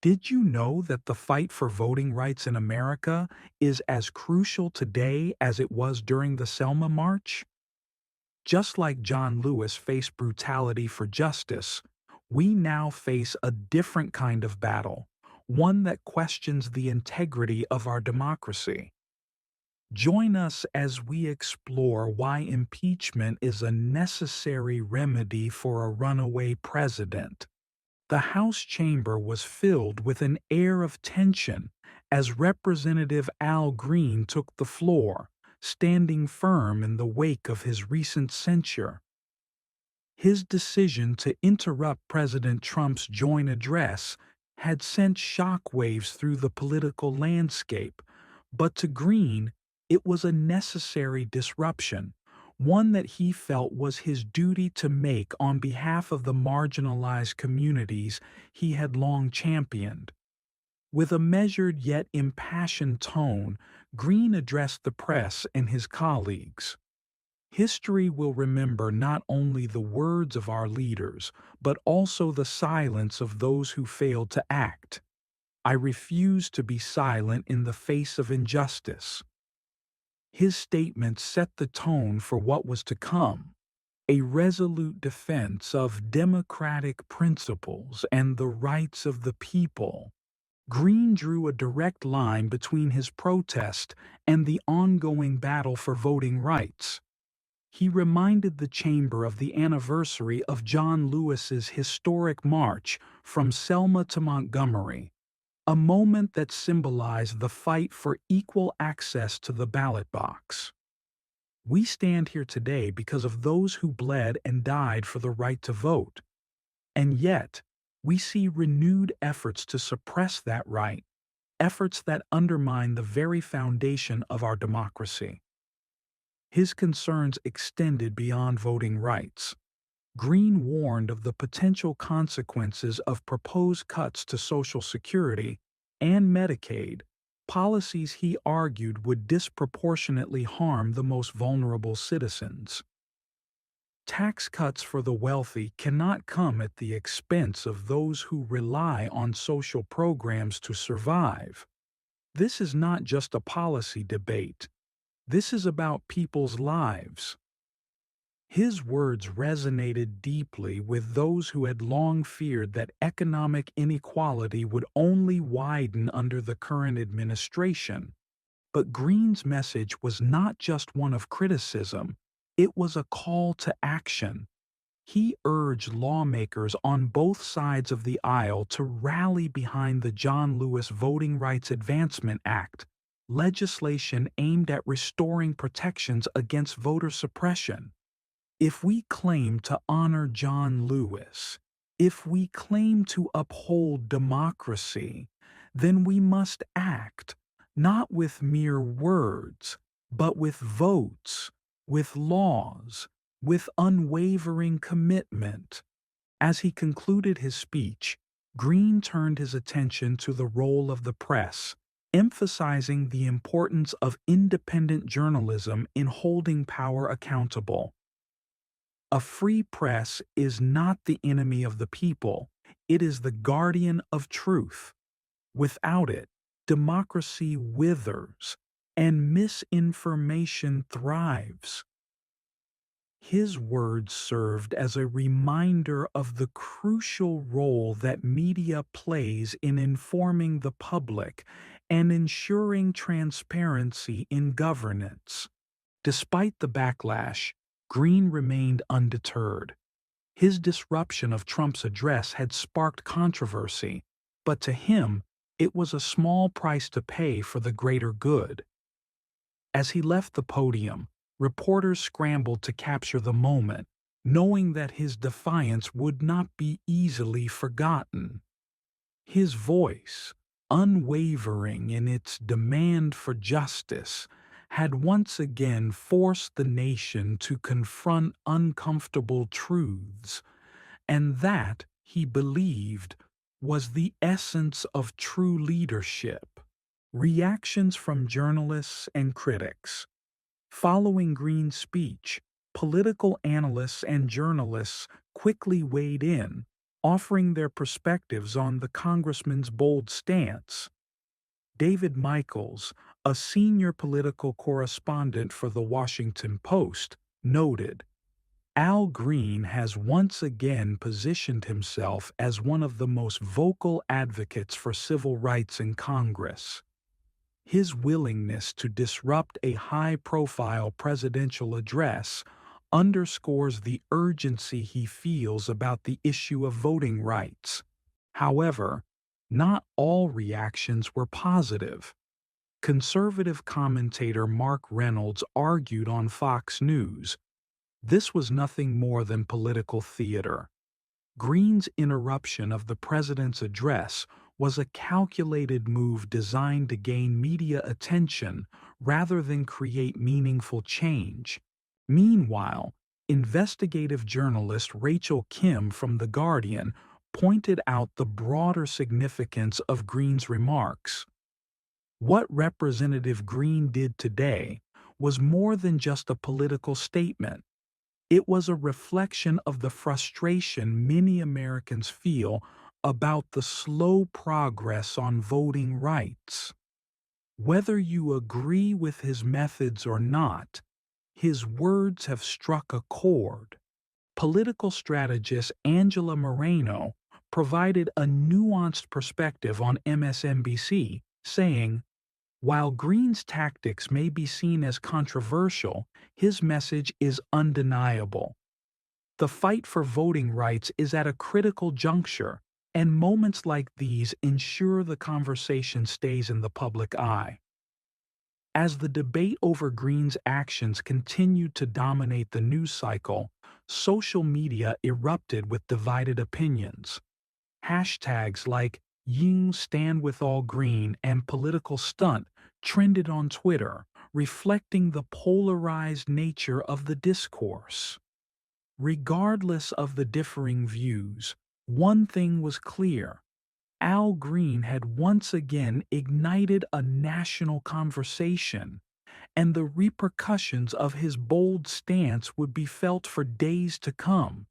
Did you know that the fight for voting rights in America is as crucial today as it was during the Selma March? Just like John Lewis faced brutality for justice, we now face a different kind of battle, one that questions the integrity of our democracy. Join us as we explore why impeachment is a necessary remedy for a runaway president. The House chamber was filled with an air of tension as Representative Al Green took the floor, standing firm in the wake of his recent censure. His decision to interrupt President Trump's joint address had sent shockwaves through the political landscape, but to Green, it was a necessary disruption, one that he felt was his duty to make on behalf of the marginalized communities he had long championed. With a measured yet impassioned tone, Green addressed the press and his colleagues. History will remember not only the words of our leaders, but also the silence of those who failed to act. I refuse to be silent in the face of injustice. His statement set the tone for what was to come, a resolute defense of democratic principles and the rights of the people. Green drew a direct line between his protest and the ongoing battle for voting rights. He reminded the chamber of the anniversary of John Lewis's historic march from Selma to Montgomery, a moment that symbolized the fight for equal access to the ballot box. We stand here today because of those who bled and died for the right to vote. And yet, we see renewed efforts to suppress that right, efforts that undermine the very foundation of our democracy. His concerns extended beyond voting rights. Green warned of the potential consequences of proposed cuts to Social Security and Medicaid, policies he argued would disproportionately harm the most vulnerable citizens. Tax cuts for the wealthy cannot come at the expense of those who rely on social programs to survive. This is not just a policy debate. This is about people's lives. His words resonated deeply with those who had long feared that economic inequality would only widen under the current administration. But Green's message was not just one of criticism, it was a call to action. He urged lawmakers on both sides of the aisle to rally behind the John Lewis Voting Rights Advancement Act, legislation aimed at restoring protections against voter suppression. If we claim to honor John Lewis, if we claim to uphold democracy, then we must act, not with mere words, but with votes, with laws, with unwavering commitment. As he concluded his speech, Green turned his attention to the role of the press, emphasizing the importance of independent journalism in holding power accountable. A free press is not the enemy of the people, it is the guardian of truth. Without it, democracy withers and misinformation thrives. His words served as a reminder of the crucial role that media plays in informing the public and ensuring transparency in governance. Despite the backlash, Green remained undeterred. His disruption of Trump's address had sparked controversy, but to him, it was a small price to pay for the greater good. As he left the podium, reporters scrambled to capture the moment, knowing that his defiance would not be easily forgotten. His voice, unwavering in its demand for justice, had once again forced the nation to confront uncomfortable truths, and that, he believed, was the essence of true leadership. Reactions from journalists and critics. Following Green's speech, political analysts and journalists quickly weighed in, offering their perspectives on the congressman's bold stance. David Michaels, a senior political correspondent for The Washington Post, noted, Al Green has once again positioned himself as one of the most vocal advocates for civil rights in Congress. His willingness to disrupt a high-profile presidential address underscores the urgency he feels about the issue of voting rights. However, not all reactions were positive. Conservative commentator Mark Reynolds argued on Fox News, this was nothing more than political theater. Green's interruption of the president's address was a calculated move designed to gain media attention rather than create meaningful change. Meanwhile, investigative journalist Rachel Kim from The Guardian pointed out the broader significance of Green's remarks. What Representative Green did today was more than just a political statement. It was a reflection of the frustration many Americans feel about the slow progress on voting rights. Whether you agree with his methods or not, his words have struck a chord. Political strategist Angela Moreno provided a nuanced perspective on MSNBC, saying, while Green's tactics may be seen as controversial, his message is undeniable. The fight for voting rights is at a critical juncture, and moments like these ensure the conversation stays in the public eye. As the debate over Green's actions continued to dominate the news cycle, social media erupted with divided opinions. Hashtags like #YoungStandWithAllGreen and political stunt trended on Twitter, reflecting the polarized nature of the discourse. Regardless of the differing views, one thing was clear. Al Green had once again ignited a national conversation, and the repercussions of his bold stance would be felt for days to come.